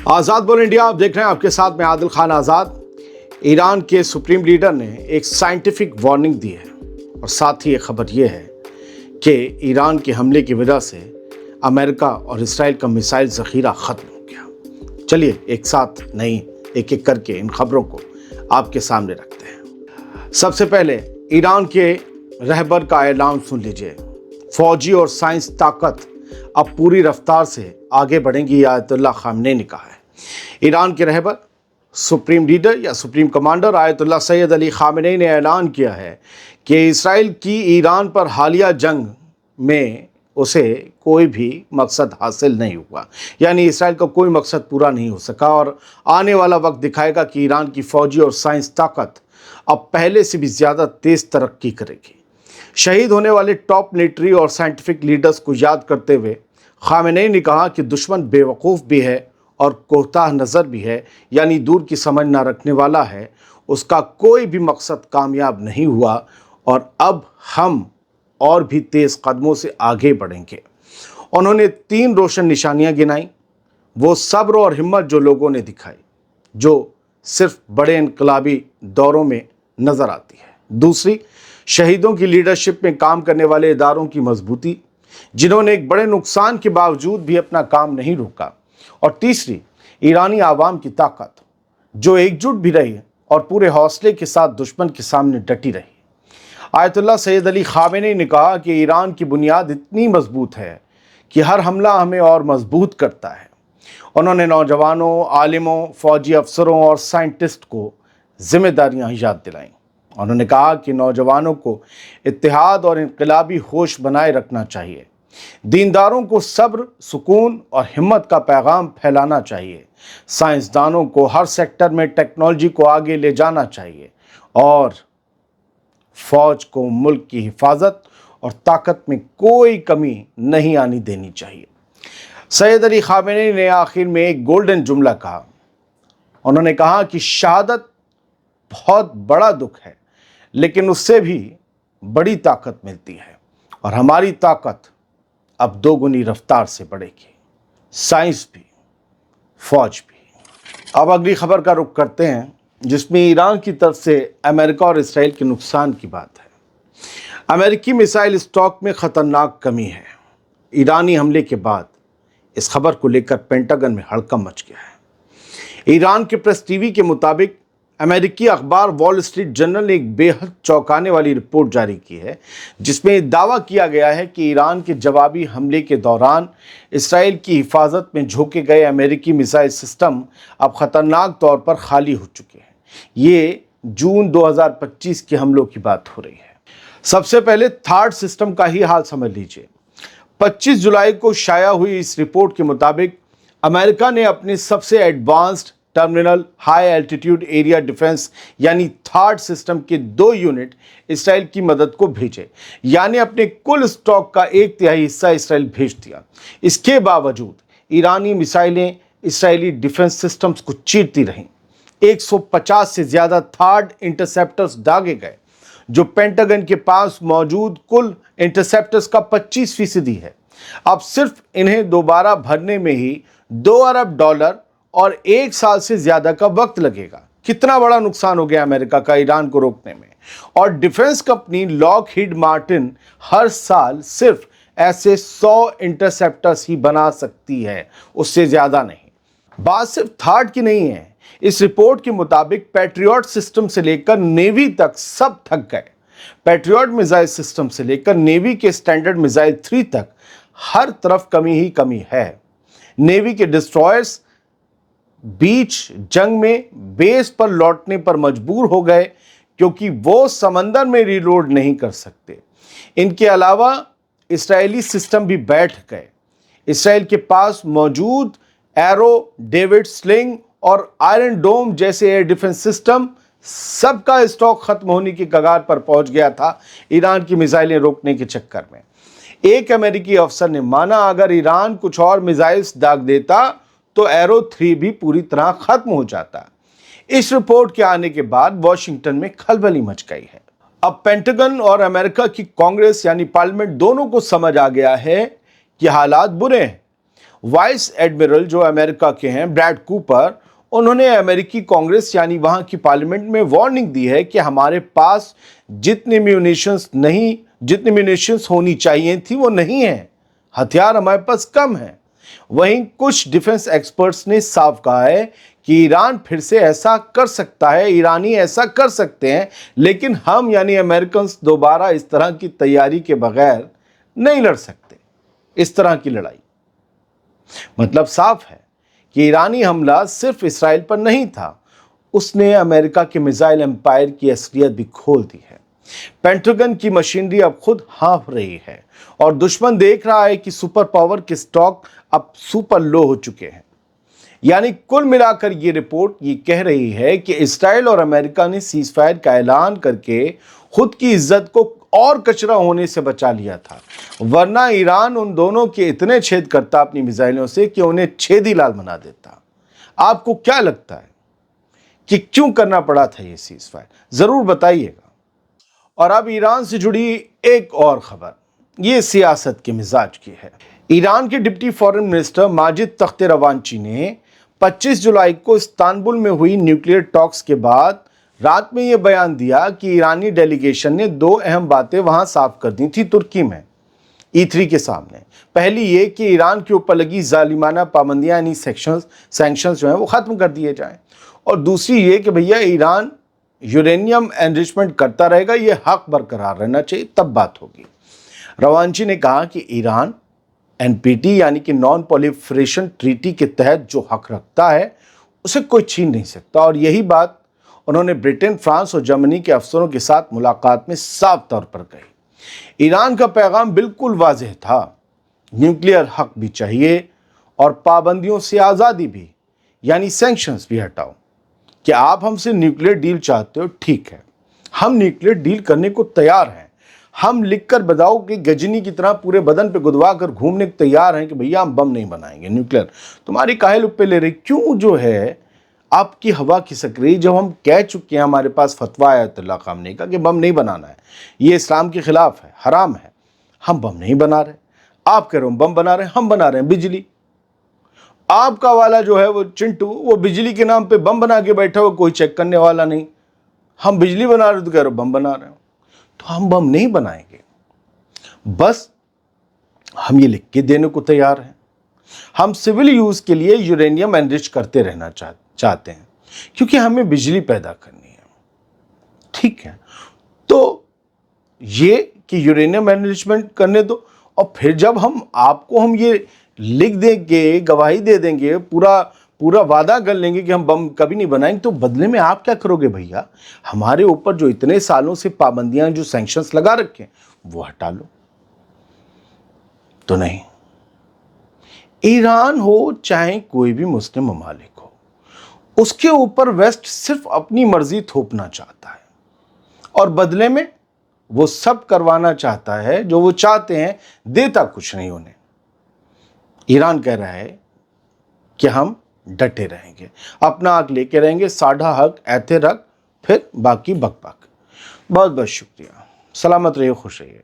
आज़ाद बोल इंडिया आप देख रहे हैं, आपके साथ मैं आदिल खान आज़ाद। ईरान के सुप्रीम लीडर ने एक साइंटिफिक वार्निंग दी है और साथ ही एक खबर यह है कि ईरान के हमले की वजह से अमेरिका और इसराइल का मिसाइल ज़ख़ीरा ख़त्म हो गया। चलिए एक साथ नहीं एक एक करके इन खबरों को आपके सामने रखते हैं। सबसे पहले ईरान के रहबर का ऐलान सुन लीजिए। फौजी और साइंस ताकत अब पूरी रफ्तार से आगे बढ़ेंगी, आयतुल्लाह ख़ामनेई ने कहा है। ईरान के रहबर सुप्रीम लीडर या supreme commander Ayatollah Sayyid Ali Khamenei ने ऐलान किया है कि इसराइल की ईरान पर हालिया जंग में उसे कोई भी मकसद हासिल नहीं हुआ, यानी इसराइल का कोई मकसद पूरा नहीं हो सका और आने वाला वक्त दिखाएगा कि ईरान की फ़ौजी और साइंस ताकत अब पहले से भी ज़्यादा तेज़ तरक्की करेगी। शहीद होने वाले टॉप मिलिट्री और साइंटिफिक लीडर्स को याद करते हुए ख़ामनेई ने कहा कि दुश्मन बेवकूफ़ भी है और कोताह नज़र भी है, यानी दूर की समझ ना रखने वाला है। उसका कोई भी मकसद कामयाब नहीं हुआ और अब हम और भी तेज़ कदमों से आगे बढ़ेंगे। उन्होंने 3 रोशन निशानियां गिनाई। वो सब्र और हिम्मत जो लोगों ने दिखाई, जो सिर्फ बड़े इनकलाबी दौरों में नज़र आती है। दूसरी, शहीदों की लीडरशिप में काम करने वाले इदारों की मजबूती, जिन्होंने एक बड़े नुकसान के बावजूद भी अपना काम नहीं रोका। और तीसरी, ईरानी आवाम की ताकत, जो एकजुट भी रही और पूरे हौसले के साथ दुश्मन के सामने डटी रही। आयतुल्लाह सैयद अली ख़ामनेई ने कहा कि ईरान की बुनियाद इतनी मजबूत है कि हर हमला हमें और मजबूत करता है। उन्होंने नौजवानों, आलिमों, फौजी अफसरों और साइंटिस्ट को जिम्मेदारियां याद दिलाईं। उन्होंने कहा कि नौजवानों को इत्तेहाद और इनकलाबी होश बनाए रखना चाहिए। दीनदारों को सब्र, सुकून और हिम्मत का पैगाम फैलाना चाहिए। साइंसदानों को हर सेक्टर में टेक्नोलॉजी को आगे ले जाना चाहिए और फौज को मुल्क की हिफाजत और ताकत में कोई कमी नहीं आनी देनी चाहिए। सैयद अली ख़ामनेई ने आखिर में एक गोल्डन जुमला कहा। उन्होंने कहा कि शहादत बहुत बड़ा दुख है, लेकिन उससे भी बड़ी ताकत मिलती है और हमारी ताकत अब 2 गुनी रफ्तार से बढ़ेगी, साइंस भी, फौज भी। अब अगली खबर का रुख करते हैं, जिसमें ईरान की तरफ से अमेरिका और इसराइल के नुकसान की बात है। अमेरिकी मिसाइल स्टॉक में ख़तरनाक कमी है। ईरानी हमले के बाद इस खबर को लेकर पेंटागन में हड़कंप मच गया है। ईरान के प्रेस टीवी के मुताबिक अमेरिकी अखबार वॉल स्ट्रीट जर्नल ने एक बेहद चौंकाने वाली रिपोर्ट जारी की है, जिसमें दावा किया गया है कि ईरान के जवाबी हमले के दौरान इसराइल की हिफाजत में झोंके गए अमेरिकी मिसाइल सिस्टम अब ख़तरनाक तौर पर खाली हो चुके हैं। ये जून 2025 के हमलों की बात हो रही है। सबसे पहले थार्ड सिस्टम का ही हाल समझ लीजिए। 25 जुलाई को शाया हुई इस रिपोर्ट के मुताबिक अमेरिका ने अपने सबसे advanced terminal high altitude area defence यानी थार्ड सिस्टम के 2 यूनिट इसराइल की मदद को भेजे, यानी अपने कुल स्टॉक का 1/3 हिस्सा इसराइल भेज दिया। इसके बावजूद ईरानी मिसाइलें इसराइली डिफेंस सिस्टम्स को चीरती रहीं। 150 से ज़्यादा थर्ड इंटरसेप्टर्स दागे गए, जो पेंटागन के पास मौजूद कुल इंटरसेप्टर्स का 25% है। अब सिर्फ इन्हें दोबारा भरने में ही $2 अरब और 1 साल से ज़्यादा का वक्त लगेगा। कितना बड़ा नुकसान हो गया अमेरिका का ईरान को रोकने में। और डिफेंस कंपनी लॉकहीड मार्टिन हर साल सिर्फ ऐसे 100 इंटरसेप्टर्स ही बना सकती है, उससे ज़्यादा नहीं। बात सिर्फ थर्ड की नहीं है। इस रिपोर्ट के मुताबिक पैट्रियट सिस्टम से लेकर नेवी तक सब थक गए। पैट्रियट मिसाइल सिस्टम से लेकर नेवी के स्टैंडर्ड मिसाइल 3 तक हर तरफ कमी ही कमी है। नेवी के डिस्ट्रॉयर्स बीच जंग में बेस पर लौटने पर मजबूर हो गए, क्योंकि वो समंदर में रीलोड नहीं कर सकते। इनके अलावा इस्राएली सिस्टम भी बैठ गए। इसराइल के पास मौजूद एरो, डेविड स्लिंग और आयरन डोम जैसे एयर डिफेंस सिस्टम, सबका स्टॉक खत्म होने की कगार पर पहुंच गया था ईरान की मिसाइलें रोकने के चक्कर में। एक अमेरिकी अफसर ने माना, अगर ईरान कुछ और मिसाइल्स दाग देता तो एरो 3 भी पूरी तरह खत्म हो जाता। इस रिपोर्ट के आने के बाद वॉशिंगटन में खलबली मच गई है। अब पेंटागन और अमेरिका की कांग्रेस यानी पार्लियामेंट दोनों को समझ आ गया है कि हालात बुरे हैं। वाइस एडमिरल जो अमेरिका के हैं ब्रैड कूपर, उन्होंने अमेरिकी कांग्रेस यानी वहां की पार्लियामेंट में वार्निंग दी है कि हमारे पास जितनी म्यूनिशंस होनी चाहिए थी वो नहीं है, हथियार हमारे पास कम है। वहीं कुछ डिफेंस एक्सपर्ट्स ने साफ कहा है कि ईरान फिर से ऐसा कर सकता है, ईरानी ऐसा कर सकते हैं, लेकिन हम यानी अमेरिकन दोबारा इस तरह की तैयारी के बगैर नहीं लड़ सकते इस तरह की लड़ाई। मतलब साफ है कि ईरानी हमला सिर्फ इसराइल पर नहीं था, उसने अमेरिका के मिसाइल एम्पायर की असलियत भी खोल दी है। पेंटागन की मशीनरी अब खुद हाँफ रही है और दुश्मन देख रहा है कि सुपर पावर के स्टॉक अब सुपर लो हो चुके हैं। यानी कुल मिलाकर ये रिपोर्ट ये कह रही है कि इसराइल और अमेरिका ने सीज फायर का ऐलान करके खुद की इज्जत को और कचरा होने से बचा लिया था, वरना ईरान उन दोनों के इतने छेद करता अपनी मिसाइलों से कि उन्हें छेद ही लाल बना देता। आपको क्या लगता है कि क्यों करना पड़ा था ये सीज फायर? जरूर बताइएगा। और अब ईरान से जुड़ी एक और खबर, ये सियासत के मिजाज की है। ईरान के डिप्टी फॉरेन मिनिस्टर माजिद तख्त रवांची ने 25 जुलाई को इस्तांबुल में हुई न्यूक्लियर टॉक्स के बाद रात में यह बयान दिया कि ईरानी डेलीगेशन ने दो अहम बातें वहां साफ कर दी थी तुर्की में E3 के सामने। पहली ये कि ईरान के ऊपर लगी जालिमाना पाबंदियां यानी सैंक्शंस जो हैं वो ख़त्म कर दिए जाएं, और दूसरी ये कि भैया ईरान यूरेनियम एनरिचमेंट करता रहेगा, ये हक बरकरार रहना चाहिए, तब बात होगी। रवांची ने कहा कि ईरान NPT यानी कि नॉन प्रोलिफरेशन ट्रीटी के तहत जो हक रखता है उसे कोई छीन नहीं सकता, और यही बात उन्होंने ब्रिटेन, फ्रांस और जर्मनी के अफसरों के साथ मुलाकात में साफ तौर पर कही। ईरान का पैगाम बिल्कुल वाज़ेह था, न्यूक्लियर हक भी चाहिए और पाबंदियों से आज़ादी भी, यानी सैंक्शंस भी हटाओ। कि आप हमसे न्यूक्लियर डील चाहते हो, ठीक है, हम न्यूक्लियर डील करने को तैयार हैं। हम लिखकर बताओ कि गजनी की तरह पूरे बदन पे गुदवा कर घूमने को तैयार हैं कि भैया हम बम नहीं बनाएंगे, न्यूक्लियर तुम्हारी काहे लुप्पे ले रही, क्यों जो है आपकी हवा खिसक रही, जब हम कह चुके हैं, हमारे पास फतवा है आयतुल्लाह खामनी का कि बम नहीं बनाना है, ये इस्लाम के खिलाफ है, हराम है, हम बम नहीं बना रहे। आप कह रहे हो बम बना रहे हैं, हम बना रहे हैं बिजली। आपका वाला जो है वो चिंटू, वो बिजली के नाम पे बम बना के बैठा हो, कोई चेक करने वाला नहीं। हम बिजली बना रहे तो कह रहे हो बम बना रहे हो, तो हम बम नहीं बनाएंगे, बस हम ये लिख के देने को तैयार हैं। हम सिविल यूज के लिए यूरेनियम एनरिच करते रहना चाहते हैं क्योंकि हमें बिजली पैदा करनी है, ठीक है। तो ये कि यूरेनियम एनरिचमेंट करने दो, और फिर जब हम ये लिख देंगे, गवाही दे देंगे, पूरा वादा कर लेंगे कि हम बम कभी नहीं बनाएंगे, तो बदले में आप क्या करोगे भैया? हमारे ऊपर जो इतने सालों से पाबंदियां, जो सैंक्शंस लगा रखे हैं, वो हटा लो। तो नहीं, ईरान हो चाहे कोई भी मुस्लिम ममालिक हो, उसके ऊपर वेस्ट सिर्फ अपनी मर्जी थोपना चाहता है और बदले में वो सब करवाना चाहता है जो वो चाहते हैं, देता कुछ नहीं उन्हें। ईरान कह रहा है कि हम डटे रहेंगे, अपना हक लेके रहेंगे, साढ़ा हक ऐथे रख, फिर बाकी बक। बहुत बहुत शुक्रिया। सलामत रहिए, खुश रहिए।